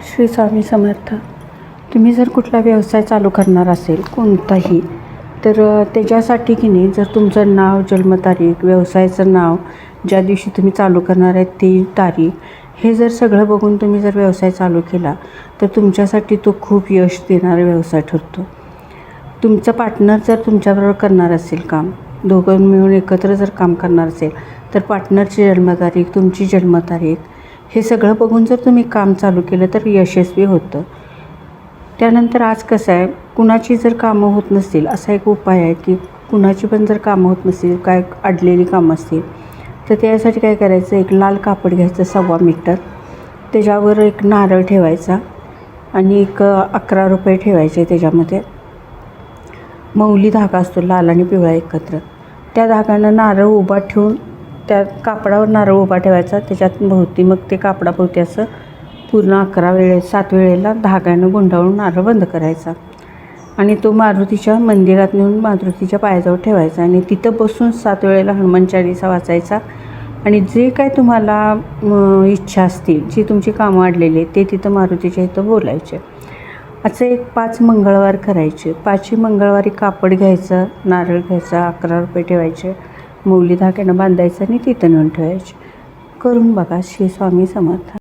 श्री स्वामी समर्थ. तुम्ही जर कुठला व्यवसाय चालू करणार असेल कोणताही, तर त्याच्यासाठी की नाही, जर तुमचं नाव, जन्मतारीख, व्यवसायाचं नाव, ज्या दिवशी तुम्ही चालू करणार आहे ती तारीख, हे जर सगळं बघून तुम्ही जर व्यवसाय चालू केला तर तुमच्यासाठी तो खूप यश देणारा व्यवसाय ठरतो. तुमचं पार्टनर जर तुमच्याबरोबर करणार असेल काम, दोघं मिळून एकत्र जर काम करणार असेल, तर पार्टनरची जन्मतारीख, तुमची जन्मतारीख, हे सगळं बघून जर तुम्ही काम चालू केलं तर यशस्वी होतं. त्यानंतर आज कसं आहे, कुणाची जर कामं होत नसतील, असा एक उपाय आहे की कुणाची पण जर कामं होत नसतील, काय अडलेली कामं असतील, तर त्यासाठी काय करायचं, एक लाल कापड घ्यायचं 1.25 मीटर, त्याच्यावर एक नारळ ठेवायचा आणि एक 11 रुपये ठेवायचे. त्याच्यामध्ये मौली धागा असतो, लाल आणि पिवळा एकत्र, त्या धागानं नारळ उभा ठेवून त्या कापडावर नारळ उभा ठेवायचा, त्याच्यात भोवती मग ते कापडाभोवती असं पूर्ण 7 वेळेला धाग्यानं गुंडाळून नारळ बंद करायचा आणि तो मारुतीच्या मंदिरात नेऊन मारुतीच्या पायाजवळ ठेवायचा आणि तिथं बसून 7 वेळेला हनुमान चालीसा वाचायचा आणि जे काय तुम्हाला इच्छा असतील, जी तुमची कामं अडलेली ते तिथं मारुतीच्या इथं बोलायचे. असं एक 5 मंगळवार करायचे. 5ही मंगळवारी कापड घ्यायचं, नारळ घ्यायचा, 11 रुपये ठेवायचे, मौली धाग्यानं बांधायचं आणि तिथं नेऊन ठेवायचे. करून बघा. श्री स्वामी समर्थ.